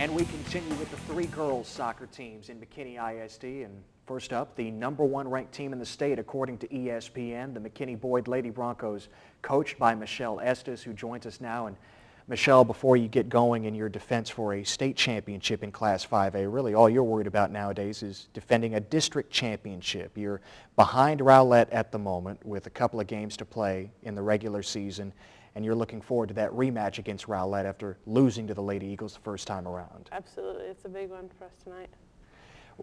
And we continue with the three girls soccer teams in McKinney ISD. And first up, the #1 ranked team in the state according to ESPN, the McKinney Boyd Lady Broncos, coached by Michele Estes, who joins us now. And Michele, before you get going in your defense for a state championship in Class 5A, really all you're worried about nowadays is defending a district championship. You're behind Rowlett at the moment with a couple of games to play in the regular season, and you're looking forward to that rematch against Rowlett after losing to the Lady Eagles the first time around. Absolutely. It's a big one for us tonight.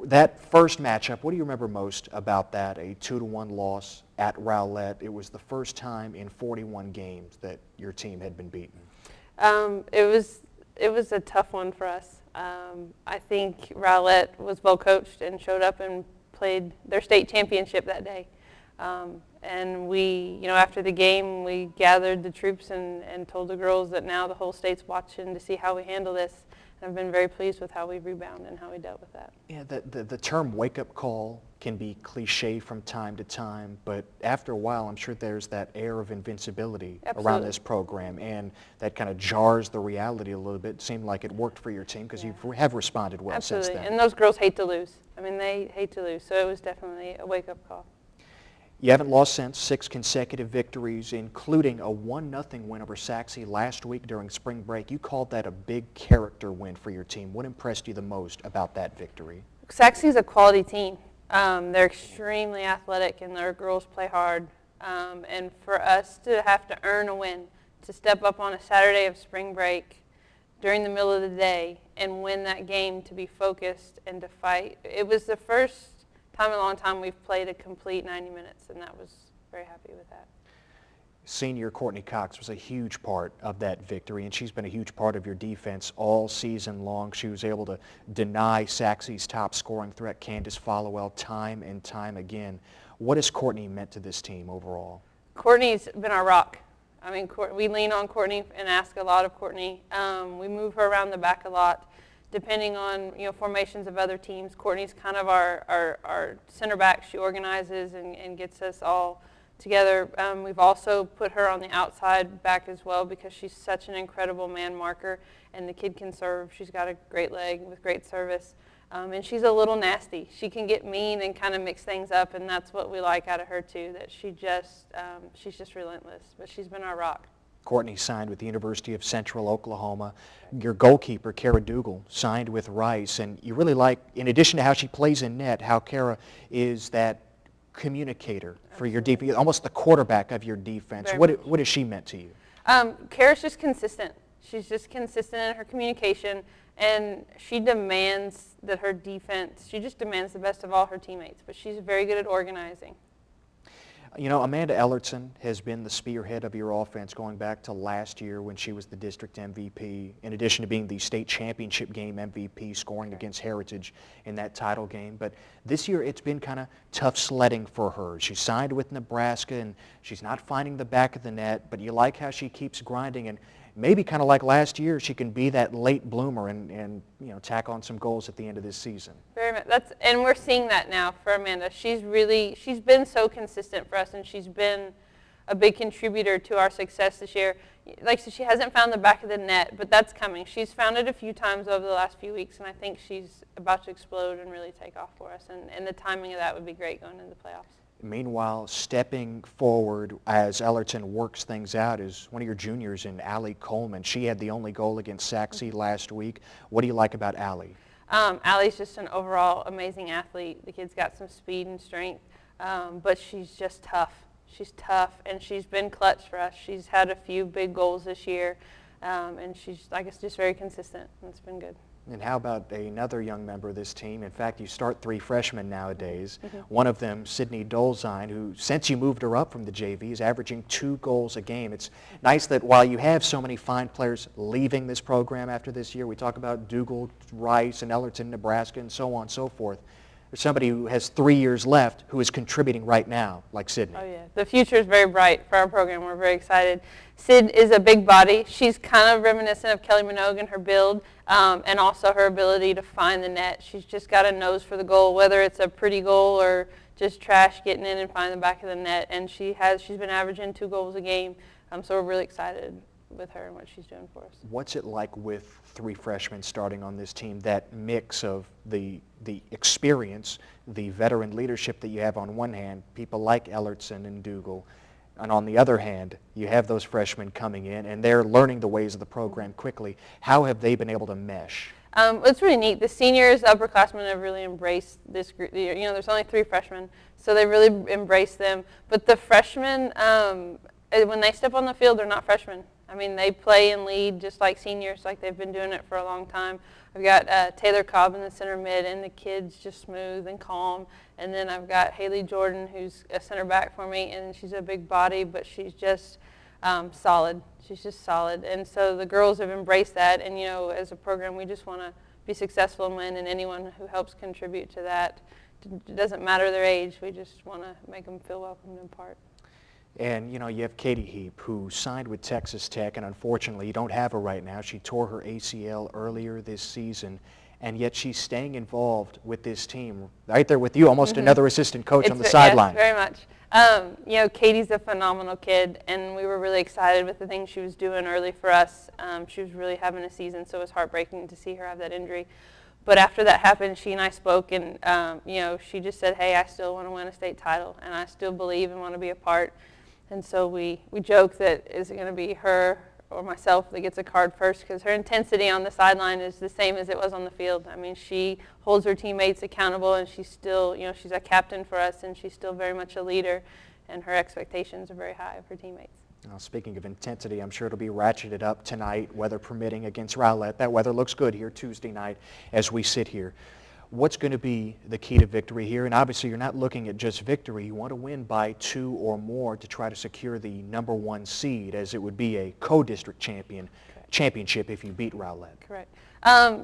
That first matchup, what do you remember most about that, a 2-1 loss at Rowlett? It was the first time in 41 games that your team had been beaten. It was a tough one for us. I think Rowlett was well coached and showed up and played their state championship that day. And we, after the game, we gathered the troops and told the girls that now the whole state's watching to see how we handle this. And I've been very pleased with how we rebounded and how we dealt with that. Yeah, the term wake-up call can be cliche from time to time, but after a while, I'm sure there's that air of invincibility around this program, and that kind of jars the reality a little bit. It seemed like it worked for your team because you have responded well since then. And those girls hate to lose. I mean, they hate to lose, so it was definitely a wake-up call. You haven't lost since, 6 consecutive victories, including a 1-0 win over Saxe last week during spring break. You called that a big character win for your team. What impressed you the most about that victory? Saxe is a quality team. They're extremely athletic, and their girls play hard. And for us to have to earn a win, to step up on a Saturday of spring break during the middle of the day and win that game, to be focused and to fight, it was the first time in a long time we've played a complete 90 minutes, and that was very happy with that. Senior Courtney Cox was a huge part of that victory, and she's been a huge part of your defense all season long. She was able to deny Saxe's top scoring threat, Candace Followell, time and time again. What has Courtney meant to this team overall? Courtney's been our rock. I mean, we lean on Courtney and ask a lot of Courtney. We move her around the back a lot. Depending on formations of other teams, Courtney's kind of our center back. She organizes and gets us all together. We've also put her on the outside back as well because she's such an incredible man marker, and the kid can serve. She's got a great leg with great service, and she's a little nasty. She can get mean and kind of mix things up, and that's what we like out of her too. That she's just relentless. But she's been our rock. Courtney signed with the University of Central Oklahoma. Your goalkeeper, Kara Dougal, signed with Rice. And you really like, in addition to how she plays in net, how Kara is that communicator for your defense, almost the quarterback of your defense. What has she meant to you? Kara's just consistent. She's just consistent in her communication, and she demands that her defense, she just demands the best of all her teammates, but she's very good at organizing. Amanda Ellerton has been the spearhead of your offense going back to last year when she was the district MVP, in addition to being the state championship game MVP, scoring against Heritage in that title game. But this year it's been kind of tough sledding for her. She signed with Nebraska, and she's not finding the back of the net, but you like how she keeps grinding, and maybe kind of like last year, she can be that late bloomer and tack on some goals at the end of this season. Very much. And we're seeing that now for Amanda. She's been so consistent for us, and she's been a big contributor to our success this year. Like I said, she hasn't found the back of the net, but that's coming. She's found it a few times over the last few weeks, and I think she's about to explode and really take off for us. And the timing of that would be great going into the playoffs. Meanwhile, stepping forward as Ellerton works things out is one of your juniors in Allie Coleman. She had the only goal against Saxe last week. What do you like about Allie? Allie's just an overall amazing athlete. The kid's got some speed and strength, but she's just tough. She's tough, and she's been clutch for us. She's had a few big goals this year, and she's, I guess, just very consistent, and it's been good. And how about another young member of this team? In fact, you start 3 freshmen nowadays. One of them, Sydney Dolzine, who, since you moved her up from the JV, is averaging 2 goals a game. It's nice that while you have so many fine players leaving this program after this year, we talk about Dougal, Rice, and Ellerton, Nebraska, and so on and so forth. There's somebody who has 3 years left who is contributing right now, like Sydney. Oh, yeah. The future is very bright for our program. We're very excited. Sid is a big body. She's kind of reminiscent of Kelly Minogue in her build, and also her ability to find the net. She's just got a nose for the goal, whether it's a pretty goal or just trash getting in and finding the back of the net. And she's been averaging 2 goals a game, so we're really excited with her and what she's doing for us. What's it like with 3 freshmen starting on this team, that mix of the experience, the veteran leadership that you have on one hand, people like Ellerton and Dougal, and on the other hand, you have those freshmen coming in and they're learning the ways of the program quickly. How have they been able to mesh? It's really neat. The seniors, the upperclassmen have really embraced this group. There's only 3 freshmen, so they really embrace them. But the freshmen, when they step on the field, they're not freshmen. I mean, they play and lead just like seniors, like they've been doing it for a long time. I've got Taylor Cobb in the center mid, and the kid's just smooth and calm. And then I've got Haley Jordan, who's a center back for me, and she's a big body, but she's just solid. She's just solid. And so the girls have embraced that, and as a program, we just want to be successful and win, and anyone who helps contribute to that, it doesn't matter their age, we just want to make them feel welcomed and part. And, you have Katie Heap, who signed with Texas Tech, and unfortunately you don't have her right now. She tore her ACL earlier this season, and yet she's staying involved with this team, right there with you, almost another assistant coach on the sideline. Yes, very much. Katie's a phenomenal kid, and we were really excited with the things she was doing early for us. She was really having a season, so it was heartbreaking to see her have that injury. But after that happened, she and I spoke, and she just said, hey, I still want to win a state title, and I still believe and want to be a part. And so we joke that is it going to be her or myself that gets a card first, because her intensity on the sideline is the same as it was on the field. I mean, she holds her teammates accountable, and she's still, she's a captain for us, and she's still very much a leader, and her expectations are very high of her teammates. Now, speaking of intensity, I'm sure it'll be ratcheted up tonight, weather permitting, against Rowlett. That weather looks good here Tuesday night as we sit here. What's going to be the key to victory here? And obviously you're not looking at just victory. You want to win by 2 or more to try to secure the #1 seed, as it would be a co-district championship if you beat Rowlett. Correct.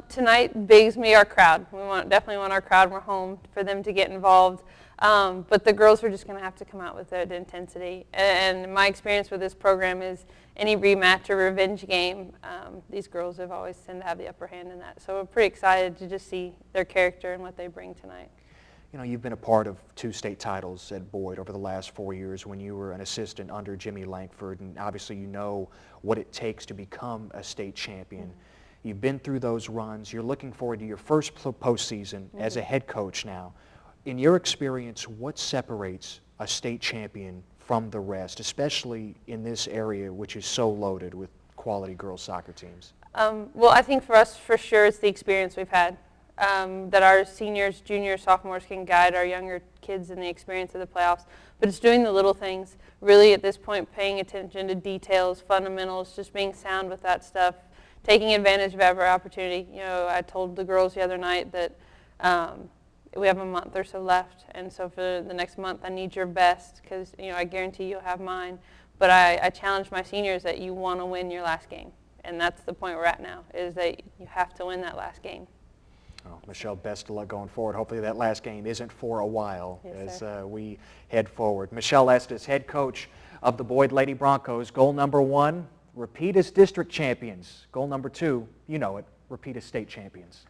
Tonight, big's me our crowd. We definitely want our crowd. We're home for them to get involved. But the girls are just going to have to come out with the intensity. And my experience with this program is any rematch or revenge game, these girls have always tend to have the upper hand in that. So we're pretty excited to just see their character and what they bring tonight. You've been a part of 2 state titles at Boyd over the last 4 years when you were an assistant under Jimmy Langford, and obviously you know what it takes to become a state champion. You've been through those runs. You're looking forward to your first postseason as a head coach now. In your experience, what separates a state champion from the rest, especially in this area which is so loaded with quality girls soccer teams? Well, I think for us, for sure, it's the experience we've had. That our seniors, juniors, sophomores can guide our younger kids in the experience of the playoffs. But it's doing the little things, really at this point paying attention to details, fundamentals, just being sound with that stuff, taking advantage of every opportunity. I told the girls the other night that we have a month or so left, and so for the next month I need your best, because I guarantee you'll have mine. But I challenge my seniors that you want to win your last game, and that's the point we're at now, is that you have to win that last game. Oh, Michelle, best of luck going forward. Hopefully that last game isn't for a while as we head forward. Michele Estes, head coach of the Boyd Lady Broncos. Goal #1, repeat as district champions. Goal #2, you know it, repeat as state champions.